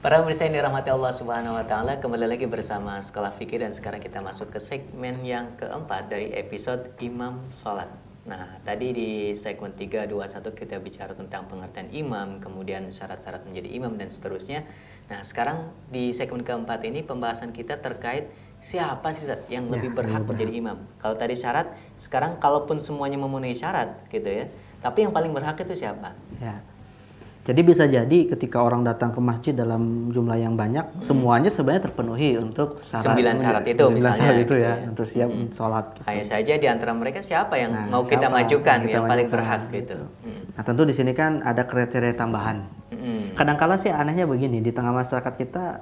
Para pemirsa yang dirahmati Allah Subhanahu wa taala, kembali lagi bersama Sekolah Fikih dan sekarang kita masuk ke segmen yang keempat dari episode Imam Sholat. Nah, tadi di segmen 321 kita bicara tentang pengertian imam, kemudian syarat-syarat menjadi imam dan seterusnya. Nah, sekarang di segmen keempat ini pembahasan kita terkait siapa sih Zat, yang lebih berhak menjadi imam. Kalau tadi syarat, sekarang kalaupun semuanya memenuhi syarat gitu ya. Tapi yang paling berhak itu siapa? Ya. Jadi bisa jadi ketika orang datang ke masjid dalam jumlah yang banyak, semuanya sebenarnya terpenuhi untuk syarat 9 syarat itu 9 misalnya syarat itu gitu ya, untuk siap sholat. Gitu. Hanya saja di antara mereka siapa yang mau kita majukan, yang paling berhak gitu. Nah, tentu di sini kan ada kriteria tambahan. Kadang-kala sih anehnya begini, di tengah masyarakat kita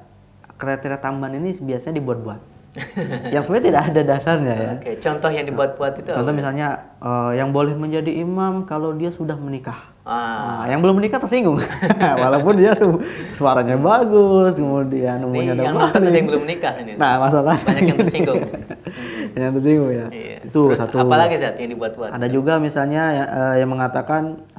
kriteria tambahan ini biasanya dibuat-buat. Yang sebenarnya tidak ada dasarnya ya. Oke, contoh yang dibuat-buat itu contoh apa? Misalnya yang boleh menjadi imam kalau dia sudah menikah. Yang belum menikah tersinggung. Walaupun dia suaranya bagus, kemudian umurnya yang nonton ada yang belum menikah ini. Nah, masalah banyak yang tersinggung. Yang tersinggung ya. Iya. Itu Terus satu. apalagi Zat yang dibuat-buat? Ada juga misalnya yang mengatakan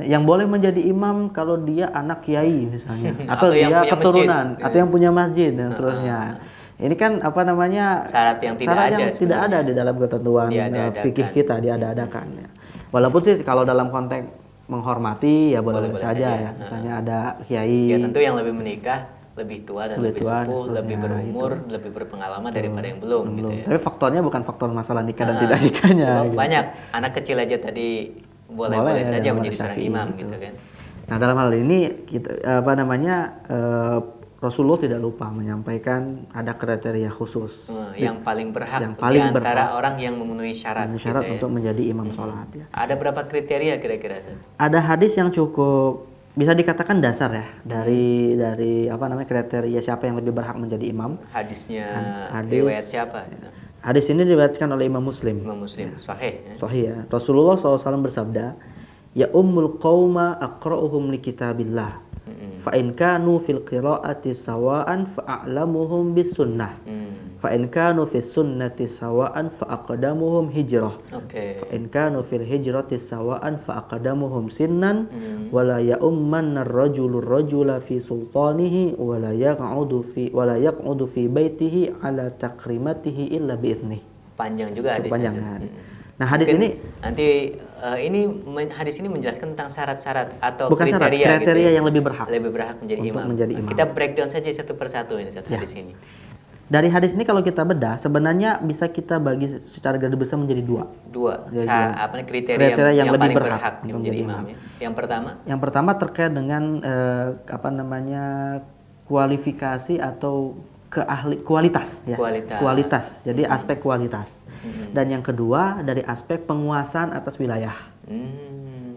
yang boleh menjadi imam kalau dia anak kiai misalnya, atau dia yang punya keturunan, masjid. atau yang punya masjid dan seterusnya. Ini kan syarat yang tidak ada di dalam ketentuan fikih kita, diada-adakan ya. Walaupun sih kalau dalam konteks menghormati ya boleh saja ya. Misalnya ada kiai. Ya tentu yang lebih menikah lebih tua dan lebih sepuh, lebih berumur, lebih berpengalaman daripada yang belum gitu ya. Tapi faktornya bukan faktor masalah nikah dan tidak nikahnya. Sebab gitu. banyak anak kecil aja tadi boleh saja menjadi seorang imam gitu kan. Nah, dalam hal ini kita Rasulullah tidak lupa menyampaikan ada kriteria khusus yang paling berhak di antara orang yang memenuhi syarat gitu ya. untuk menjadi imam sholat ya. Ada berapa kriteria kira-kira? Ada hadis yang cukup bisa dikatakan dasar ya dari kriteria siapa yang lebih berhak menjadi imam. Hadisnya riwayat siapa? Hadis ini diriwayatkan oleh Imam Muslim. Imam Muslim, sahih. Sahih ya. Rasulullah SAW bersabda, "Ya ummul qauma aqra'uhum li kitabillah. Fa in kanu fil qira'ati sawa'an fa a'lamuhum bis sunnah. Fa in kanu fis sunnati sawa'an fa aqdamuhum hijrah. Fa in kanu fil hijrati sawa'an fa aqdamuhum sinnan wa la ya'ummanna ar-rajulu ar-rajula fi sultanihi wa la yaq'udu fi baitihi ala takrimatihi illa bi idnih." Panjang juga hadisnya. Nah, hadis mungkin ini hadis ini menjelaskan tentang syarat-syarat atau bukan kriteria gitu ya, yang lebih berhak menjadi imam. Kita breakdown saja satu persatu ini hadis ini. Dari hadis ini kalau kita bedah sebenarnya bisa kita bagi secara garis besar menjadi dua. Kriteria yang paling berhak menjadi imam ya. Yang pertama terkait dengan kualifikasi atau kualitas ya. Kualitas. Jadi aspek kualitas. Dan yang kedua dari aspek penguasaan atas wilayah.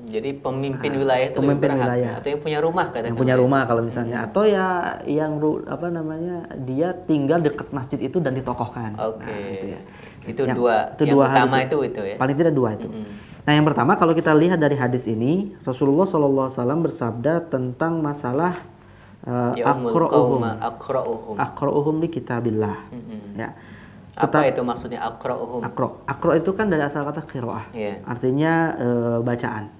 Jadi pemimpin wilayah itu lebih berhak atau yang punya rumah Yang punya rumah kalau misalnya atau ya yang dia tinggal dekat masjid itu dan ditokohkan. Itu dua utama itu ya. Paling tidak dua itu. Nah, yang pertama kalau kita lihat dari hadis ini Rasulullah SAW bersabda tentang masalah aqra'uhum li kitabillah. Ya. Apa itu maksudnya aqra'uhum? Aqra' itu kan dari asal kata qiraah. Artinya bacaan.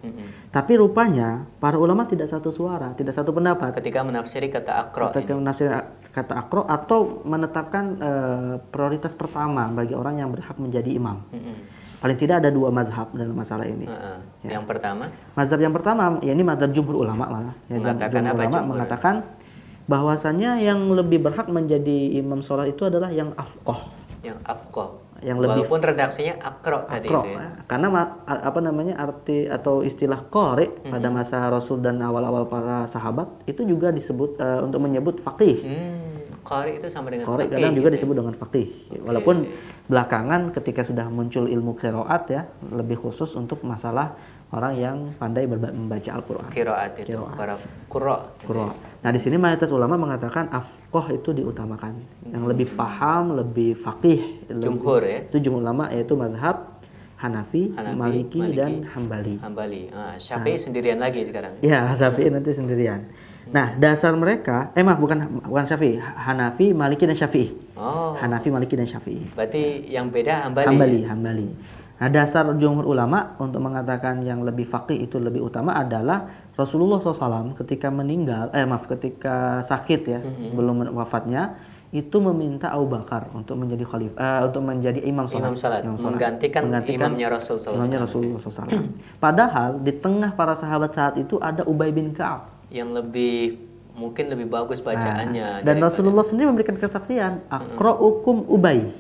Tapi rupanya para ulama tidak satu suara, tidak satu pendapat ketika menafsiri kata aqra'. Kata aqra' atau menetapkan prioritas pertama bagi orang yang berhak menjadi imam. Paling tidak ada dua mazhab dalam masalah ini. Yang pertama? Mazhab yang pertama, ya ini mazhab jumhur ulama lah. Mengatakan bahwasannya yang lebih berhak menjadi imam sholat itu adalah yang afqah. Yang afqah. Walaupun redaksinya aqra' tadi itu ya. Karena arti atau istilah qari pada masa Rasul dan awal-awal para sahabat itu juga disebut untuk menyebut faqih. Qari itu sama dengan faqih. Kadang juga disebut dengan faqih. Walaupun belakangan ketika sudah muncul ilmu qiraat ya, lebih khusus untuk masalah orang yang pandai membaca Al-Qur'an. Qiraat itu para qurra. Nah, di sini mayoritas ulama mengatakan afqah itu diutamakan. Yang lebih paham, lebih faqih. Jumhur ya. Itu jumhur ulama yaitu mazhab Hanafi, Maliki dan Hambali. Syafi'i sendirian lagi sekarang. Ya, Syafi'i nanti sendirian. Nah, dasar mereka bukan Syafi'i, Hanafi, Maliki dan Syafi'i. Hanafi, Maliki dan Syafi'i. Berarti yang beda Hambali. Nah, dasar jumhur ulama untuk mengatakan yang lebih faqih itu lebih utama adalah Rasulullah SAW ketika ketika sakit ya, sebelum wafatnya, itu meminta Abu Bakar untuk menjadi untuk menjadi imam Imam sholat, salat, menggantikan imamnya Rasul imamnya SAW. Rasulullah SAW. Padahal di tengah para sahabat saat itu ada Ubay bin Ka'ab. Yang mungkin lebih bagus bacaannya. Dan Rasulullah sendiri memberikan kesaksian, aqra'ukum Ubay.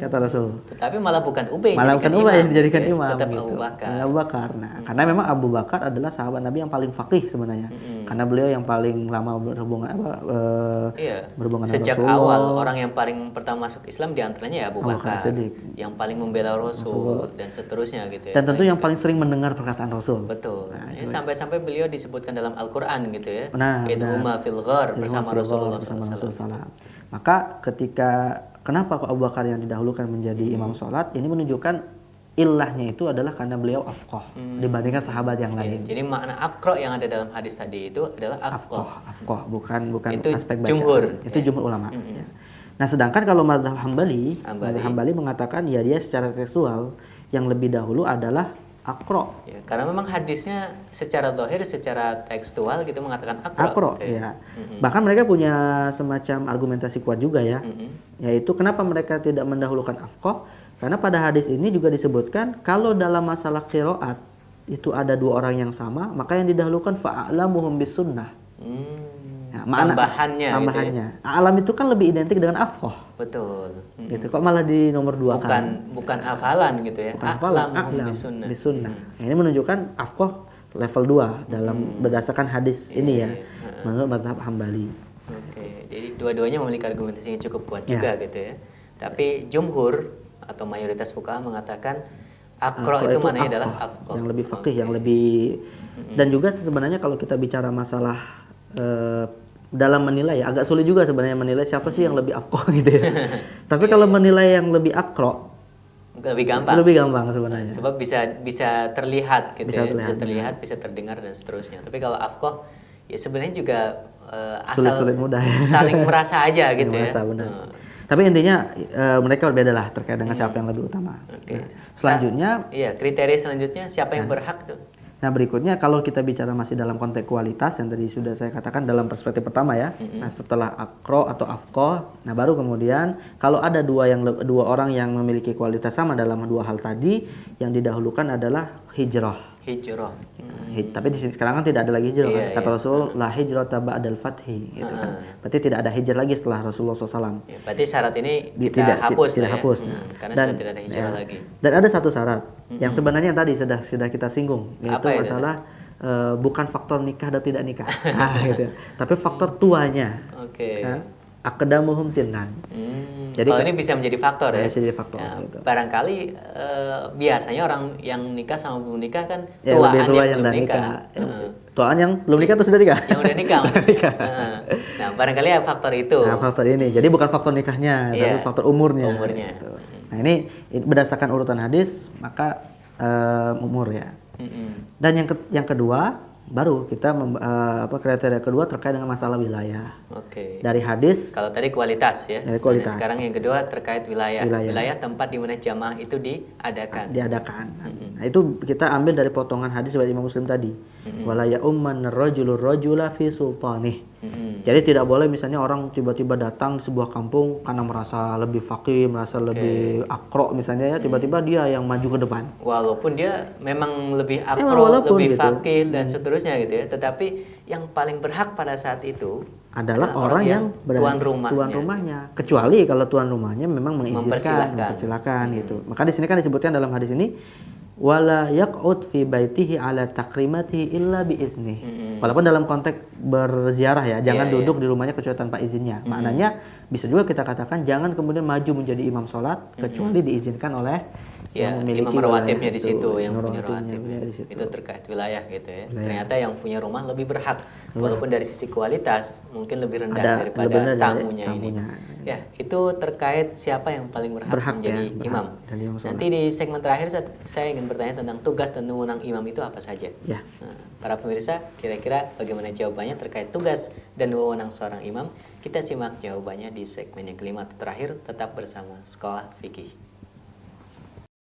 Kata Rasul. Tetapi malah bukan Ubay yang dijadikan imam. tetap gitu. Abu Bakar. Abu Bakar. Nah, karena memang Abu Bakar adalah sahabat Nabi yang paling faqih sebenarnya. Karena beliau yang paling lama berhubungan berhubungan dengan Sejak Rasulullah. awal orang yang paling pertama masuk Islam diantaranya ya Abu Bakar, yang paling membela Rasul dan seterusnya gitu ya. Dan tentu yang paling sering mendengar perkataan Rasul. Betul. Sampai-sampai beliau disebutkan dalam Al-Qur'an gitu ya. Nah, Idhuma fil ghar bersama Rasulullah SAW. Maka kenapa Abu Bakar yang didahulukan menjadi imam sholat, ini menunjukkan ilahnya itu adalah karena beliau afqah dibandingkan sahabat yang lain. Jadi makna aqra yang ada dalam hadis tadi itu adalah afqah. Afqah bukan itu aspek bacaan. Jumhur. Itu jumhur ulama. Ya. Nah, sedangkan kalau mazhab Hambali mengatakan ya dia secara tekstual yang lebih dahulu adalah aqra. Ya, karena memang hadisnya secara zahir, secara tekstual gitu mengatakan aqra. Gitu ya. Bahkan mereka punya semacam argumentasi kuat juga ya. Yaitu kenapa mereka tidak mendahulukan afqah? Karena pada hadis ini juga disebutkan kalau dalam masalah qiraat itu ada dua orang yang sama, maka yang didahulukan fa'alamuhum bis sunnah. Nah, tambahannya. Gitu ya. Alam itu kan lebih identik dengan afqah. Betul. Gitu. Kok malah di nomor 2 kan? Bukan hafalan gitu ya. Alam bis sunnah. Nah, ini menunjukkan afqah level 2 dalam berdasarkan hadis ini ya. Menurut mazhab Hambali. Oke. Jadi dua-duanya memiliki argumentasi yang cukup kuat juga gitu ya. Tapi jumhur atau mayoritas fuqaha mengatakan aqra itu maknanya adalah afqah. Yang lebih faqih, yang lebih dan juga sebenarnya kalau kita bicara masalah dalam menilai ya agak sulit juga sebenarnya menilai siapa sih yang lebih afqah gitu ya. Tapi kalau menilai yang lebih aqra lebih gampang. Lebih gampang sebenarnya. Sebab bisa terlihat gitu bisa terlihat, bisa terdengar dan seterusnya. Tapi kalau afqah ya sebenarnya juga asal sulit mudah ya. Saling merasa aja gitu ya. Benar. Tapi intinya mereka berbeda lah terkait dengan siapa yang lebih utama. Okay. Nah, selanjutnya, kriteria selanjutnya siapa yang berhak tuh? Nah, berikutnya kalau kita bicara masih dalam konteks kualitas yang tadi sudah saya katakan dalam perspektif pertama ya. Nah, setelah aqra atau afqah, nah baru kemudian kalau ada dua orang yang memiliki kualitas sama dalam dua hal tadi, yang didahulukan adalah hijrah. Tapi di sini sekarang kan tidak ada lagi hijrah. Kata Rasul, la hijrata ba'dal fathi gitu kan. Berarti tidak ada hijrah lagi setelah Rasulullah SAW. Berarti syarat ini tidak hapus. Karena sudah tidak ada hijrah lagi. Dan ada satu syarat yang sebenarnya tadi sudah kita singgung, yaitu masalah bukan faktor nikah atau tidak nikah. Gitu. Tapi faktor tuanya. Aqdamuhum sinnan. Jadi kalau ini bisa menjadi faktor ya. Bisa jadi faktor. Ya, gitu. Barangkali biasanya orang yang nikah sama belum nikah kan tuaan yang belum nikah. Tuaan yang belum nikah atau sudah nikah? Yang udah nikah maksudnya. Nah, barangkali ya faktor itu. Nah, faktor ini. Jadi bukan faktor nikahnya, tapi faktor umurnya. Gitu. Nah, ini berdasarkan urutan hadis, maka umur ya. Dan yang kedua, baru kita kriteria kedua terkait dengan masalah wilayah. Dari hadis. Kalau tadi kualitas ya. Dari kualitas. Sekarang yang kedua terkait wilayah. Wilayah tempat di mana jamaah itu diadakan. Nah, itu kita ambil dari potongan hadis dari Imam Muslim tadi. Wala ya'umman ar-rajulu ar-rajula fi sultanih. Jadi tidak boleh misalnya orang tiba-tiba datang di sebuah kampung karena merasa lebih faqih, merasa lebih aqra misalnya ya, tiba-tiba dia yang maju ke depan. Walaupun dia memang lebih aqra, lebih faqih dan seterusnya gitu ya, tetapi yang paling berhak pada saat itu adalah orang yang tuan rumahnya. Kecuali kalau tuan rumahnya memang mempersilahkan gitu. Maka di sini kan disebutkan dalam hadis ini wala yaq'ud fi baitihi ala takrimatihi illa bi izni. Walaupun dalam konteks berziarah ya, jangan duduk di rumahnya kecuali tanpa izinnya. Maknanya bisa juga kita katakan jangan kemudian maju menjadi imam sholat kecuali diizinkan oleh yang memiliki imam rawatibnya di situ, yang punya rawatib. Itu terkait wilayah gitu ya. Ternyata yang punya rumah lebih berhak. Walaupun dari sisi kualitas mungkin lebih rendah daripada tamunya ini. Ya, itu terkait siapa yang paling berhak menjadi imam. Nanti di segmen terakhir saya ingin bertanya tentang tugas dan wewenang imam itu apa saja. Ya. Nah, para pemirsa, kira-kira bagaimana jawabannya terkait tugas dan wewenang seorang imam? Kita simak jawabannya di segmen yang kelima terakhir. Tetap bersama Sekolah Fikih.